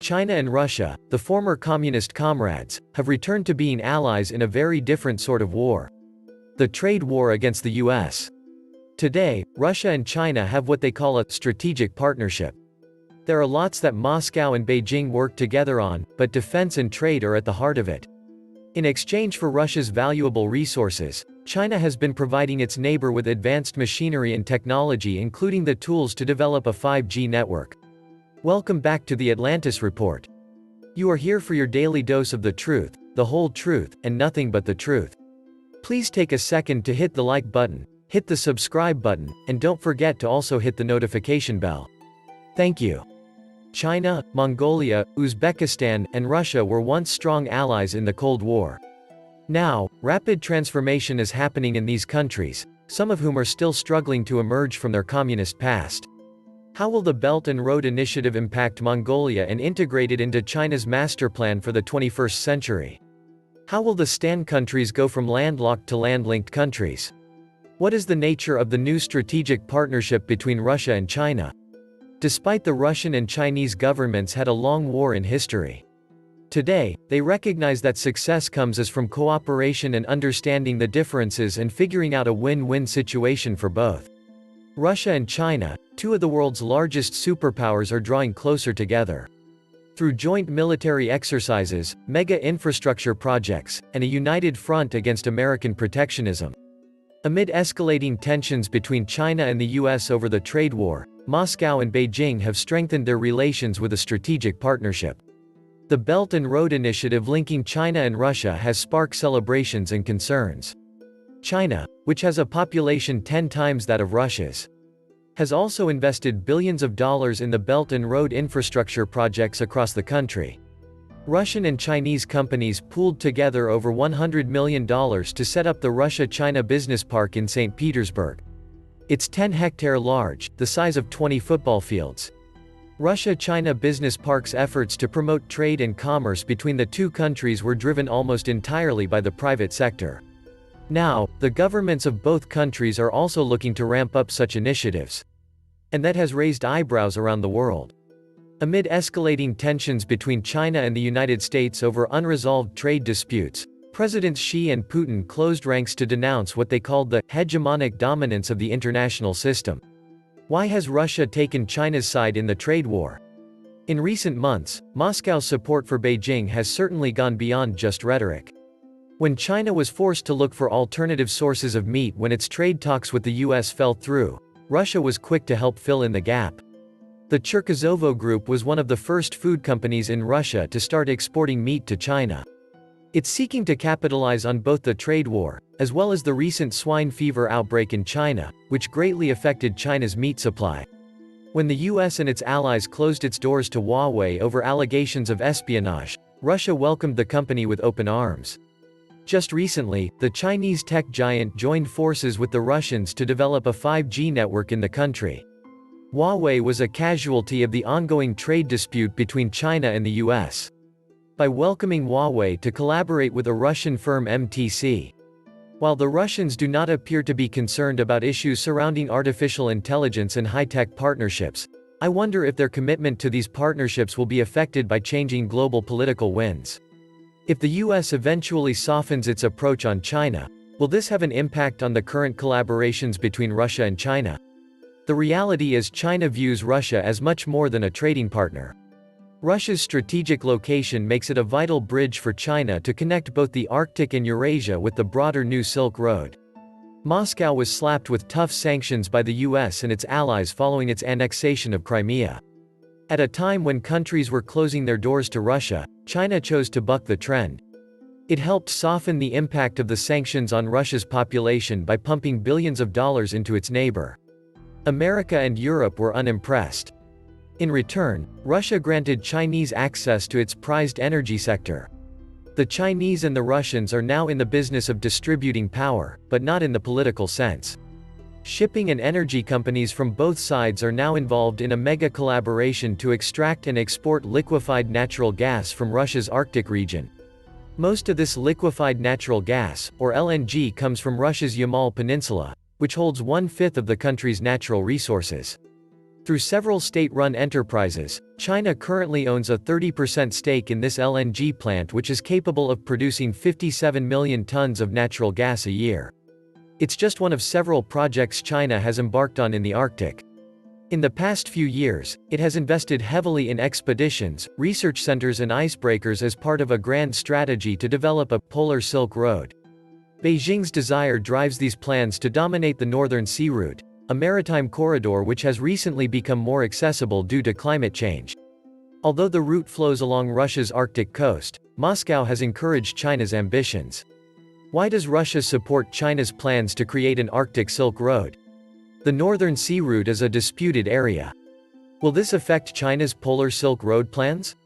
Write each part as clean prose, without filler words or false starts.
China and Russia, the former communist comrades, have returned to being allies in a very different sort of war. The trade war against the US. Today, Russia and China have what they call a strategic partnership. There are lots that Moscow and Beijing work together on, but defense and trade are at the heart of it. In exchange for Russia's valuable resources, China has been providing its neighbor with advanced machinery and technology, including the tools to develop a 5G network. Welcome back to the Atlantis Report. You are here for your daily dose of the truth, the whole truth, and nothing but the truth. Please take a second to hit the like button, hit the subscribe button, and don't forget to also hit the notification bell. Thank you. China, Mongolia, Uzbekistan, and Russia were once strong allies in the Cold War. Now, rapid transformation is happening in these countries, some of whom are still struggling to emerge from their communist past. How will the Belt and Road Initiative impact Mongolia and integrate it into China's master plan for the 21st century? How will the STAN countries go from landlocked to land-linked countries? What is the nature of the new strategic partnership between Russia and China? Despite the Russian and Chinese governments had a long war in history. Today, they recognize that success comes as from cooperation and understanding the differences and figuring out a win-win situation for both. Russia and China, two of the world's largest superpowers, are drawing closer together. Through joint military exercises, mega infrastructure projects, and a united front against American protectionism. Amid escalating tensions between China and the US over the trade war, Moscow and Beijing have strengthened their relations with a strategic partnership. The Belt and Road Initiative linking China and Russia has sparked celebrations and concerns. China, which has a population 10 times that of Russia's, has also invested billions of dollars in the Belt and Road infrastructure projects across the country. Russian and Chinese companies pooled together over $100 million to set up the Russia-China Business Park in St. Petersburg. It's 10-hectare large, the size of 20 football fields. Russia-China Business Park's efforts to promote trade and commerce between the two countries were driven almost entirely by the private sector. Now, the governments of both countries are also looking to ramp up such initiatives. And that has raised eyebrows around the world. Amid escalating tensions between China and the United States over unresolved trade disputes, Presidents Xi and Putin closed ranks to denounce what they called the hegemonic dominance of the international system. Why has Russia taken China's side in the trade war? In recent months, Moscow's support for Beijing has certainly gone beyond just rhetoric. When China was forced to look for alternative sources of meat when its trade talks with the US fell through, Russia was quick to help fill in the gap. The Cherkizovo Group was one of the first food companies in Russia to start exporting meat to China. It's seeking to capitalize on both the trade war, as well as the recent swine fever outbreak in China, which greatly affected China's meat supply. When the US and its allies closed its doors to Huawei over allegations of espionage, Russia welcomed the company with open arms. Just recently, the Chinese tech giant joined forces with the Russians to develop a 5G network in the country. Huawei was a casualty of the ongoing trade dispute between China and the US. By welcoming Huawei to collaborate with a Russian firm MTC. While the Russians do not appear to be concerned about issues surrounding artificial intelligence and high-tech partnerships, I wonder if their commitment to these partnerships will be affected by changing global political winds. If the US eventually softens its approach on China, will this have an impact on the current collaborations between Russia and China? The reality is China views Russia as much more than a trading partner. Russia's strategic location makes it a vital bridge for China to connect both the Arctic and Eurasia with the broader New Silk Road. Moscow was slapped with tough sanctions by the US and its allies following its annexation of Crimea. At a time when countries were closing their doors to Russia, China chose to buck the trend. It helped soften the impact of the sanctions on Russia's population by pumping billions of dollars into its neighbor. America and Europe were unimpressed. In return, Russia granted Chinese access to its prized energy sector. The Chinese and the Russians are now in the business of distributing power, but not in the political sense. Shipping and energy companies from both sides are now involved in a mega collaboration to extract and export liquefied natural gas from Russia's Arctic region. Most of this liquefied natural gas, or LNG, comes from Russia's Yamal Peninsula, which holds 1/5 of the country's natural resources. Through several state-run enterprises, China currently owns a 30% stake in this LNG plant, which is capable of producing 57 million tons of natural gas a year. It's just one of several projects China has embarked on in the Arctic. In the past few years, it has invested heavily in expeditions, research centers and icebreakers as part of a grand strategy to develop a polar Silk Road. Beijing's desire drives these plans to dominate the Northern Sea Route, a maritime corridor which has recently become more accessible due to climate change. Although the route flows along Russia's Arctic coast, Moscow has encouraged China's ambitions. Why does Russia support China's plans to create an Arctic Silk Road? The Northern Sea Route is a disputed area. Will this affect China's Polar Silk Road plans?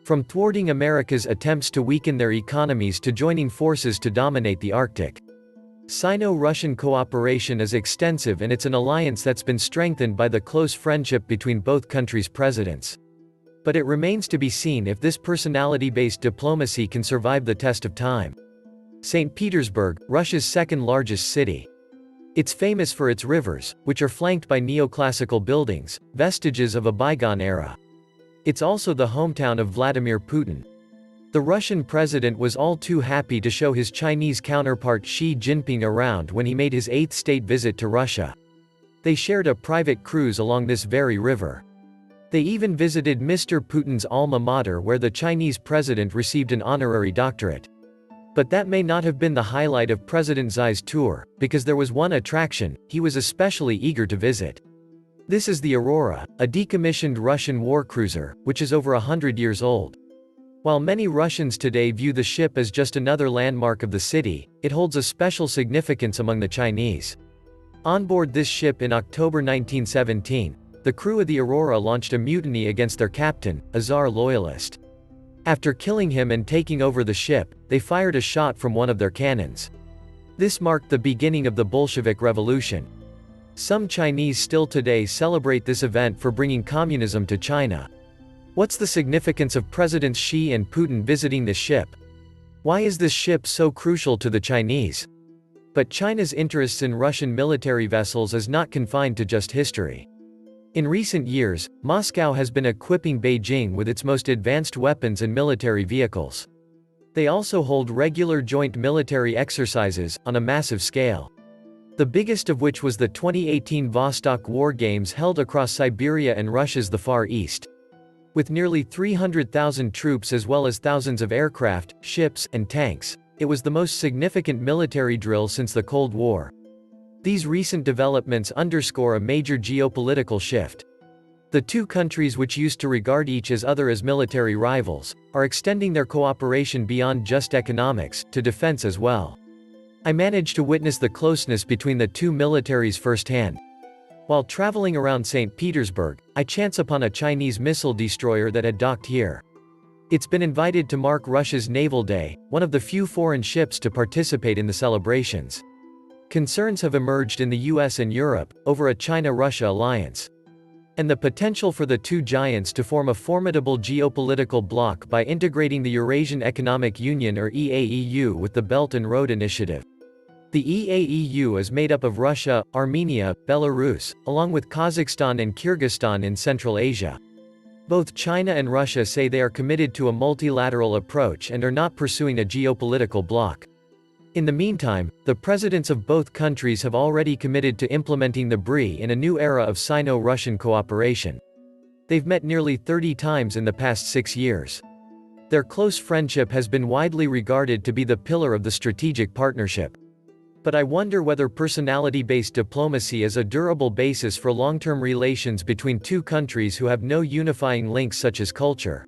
From thwarting America's attempts to weaken their economies to joining forces to dominate the Arctic. Sino-Russian cooperation is extensive, and it's an alliance that's been strengthened by the close friendship between both countries' presidents. But it remains to be seen if this personality-based diplomacy can survive the test of time. St. Petersburg, Russia's second-largest city. It's famous for its rivers, which are flanked by neoclassical buildings, vestiges of a bygone era. It's also the hometown of Vladimir Putin. The Russian president was all too happy to show his Chinese counterpart Xi Jinping around when he made his 8th state visit to Russia. They shared a private cruise along this very river. They even visited Mr. Putin's alma mater, where the Chinese president received an honorary doctorate. But that may not have been the highlight of President Xi's tour, because there was one attraction he was especially eager to visit. This is the Aurora, a decommissioned Russian war cruiser, which is over 100 years old. While many Russians today view the ship as just another landmark of the city, it holds a special significance among the Chinese. On board this ship in October 1917, the crew of the Aurora launched a mutiny against their captain, a Tsar loyalist. After killing him and taking over the ship, they fired a shot from one of their cannons. This marked the beginning of the Bolshevik Revolution. Some Chinese still today celebrate this event for bringing communism to China. What's the significance of Presidents Xi and Putin visiting the ship? Why is this ship so crucial to the Chinese? But China's interests in Russian military vessels is not confined to just history. In recent years, Moscow has been equipping Beijing with its most advanced weapons and military vehicles. They also hold regular joint military exercises, on a massive scale. The biggest of which was the 2018 Vostok War Games held across Siberia and Russia's the Far East. With nearly 300,000 troops as well as thousands of aircraft, ships, and tanks, it was the most significant military drill since the Cold War. These recent developments underscore a major geopolitical shift. The two countries, which used to regard each other as military rivals, are extending their cooperation beyond just economics, to defense as well. I managed to witness the closeness between the two militaries firsthand. While traveling around St. Petersburg, I chance upon a Chinese missile destroyer that had docked here. It's been invited to mark Russia's Naval Day, one of the few foreign ships to participate in the celebrations. Concerns have emerged in the US and Europe over a China-Russia alliance, and the potential for the two giants to form a formidable geopolitical bloc by integrating the Eurasian Economic Union or EAEU with the Belt and Road Initiative. The EAEU is made up of Russia, Armenia, Belarus, along with Kazakhstan and Kyrgyzstan in Central Asia. Both China and Russia say they are committed to a multilateral approach and are not pursuing a geopolitical bloc. In the meantime, the presidents of both countries have already committed to implementing the BRI in a new era of Sino-Russian cooperation. They've met nearly 30 times in the past 6 years. Their close friendship has been widely regarded to be the pillar of the strategic partnership. But I wonder whether personality-based diplomacy is a durable basis for long-term relations between two countries who have no unifying links such as culture.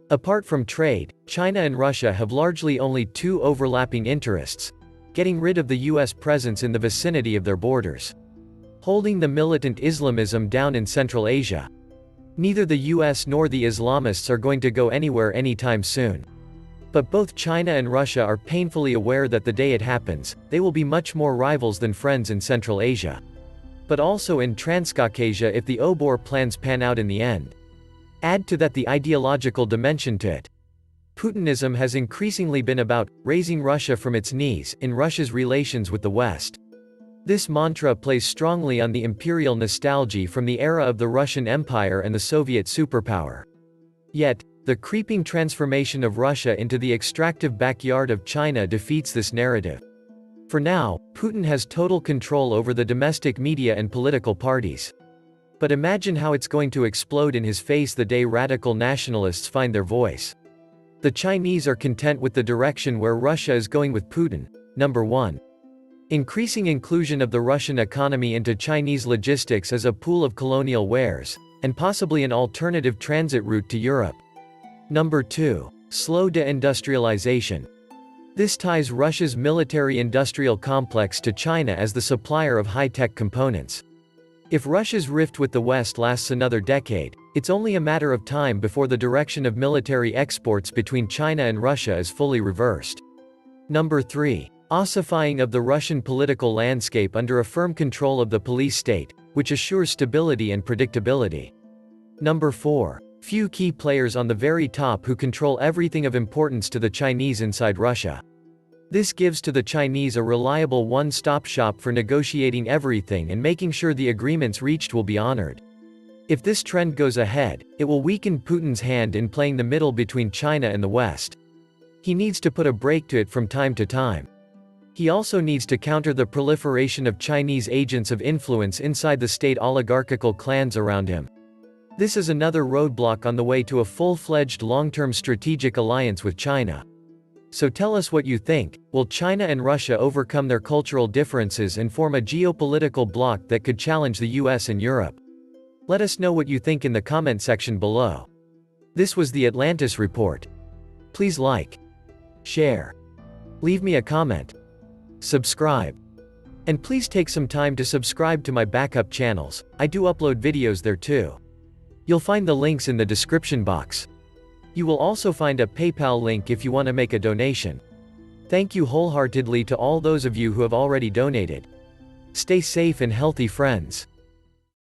Apart from trade, China and Russia have largely only two overlapping interests: getting rid of the US presence in the vicinity of their borders, holding the militant Islamism down in Central Asia. Neither the US nor the Islamists are going to go anywhere anytime soon. But both China and Russia are painfully aware that the day it happens, they will be much more rivals than friends in Central Asia. But also in Transcaucasia if the OBOR plans pan out in the end. Add to that the ideological dimension to it. Putinism has increasingly been about raising Russia from its knees in Russia's relations with the West. This mantra plays strongly on the imperial nostalgia from the era of the Russian Empire and the Soviet superpower. Yet, the creeping transformation of Russia into the extractive backyard of China defeats this narrative. For now, Putin has total control over the domestic media and political parties. But imagine how it's going to explode in his face the day radical nationalists find their voice. The Chinese are content with the direction where Russia is going with Putin. Number 1. Increasing inclusion of the Russian economy into Chinese logistics as a pool of colonial wares, and possibly an alternative transit route to Europe. Number 2. Slow deindustrialization. This ties Russia's military-industrial complex to China as the supplier of high-tech components. If Russia's rift with the West lasts another decade, it's only a matter of time before the direction of military exports between China and Russia is fully reversed. Number 3. Ossifying of the Russian political landscape under a firm control of the police state, which assures stability and predictability. Number 4. Few key players on the very top who control everything of importance to the Chinese inside Russia. This gives to the Chinese a reliable one-stop shop for negotiating everything and making sure the agreements reached will be honored. If this trend goes ahead, it will weaken Putin's hand in playing the middle between China and the West. He needs to put a break to it from time to time. He also needs to counter the proliferation of Chinese agents of influence inside the state oligarchical clans around him. This is another roadblock on the way to a full-fledged long-term strategic alliance with China. So tell us what you think. Will China and Russia overcome their cultural differences and form a geopolitical bloc that could challenge the US and Europe? Let us know what you think in the comment section below. This was the Atlantis Report. Please like, share, leave me a comment, subscribe. And please take some time to subscribe to my backup channels. I do upload videos there too. You'll find the links in the description box. You will also find a PayPal link if you want to make a donation. Thank you wholeheartedly to all those of you who have already donated. Stay safe and healthy, friends.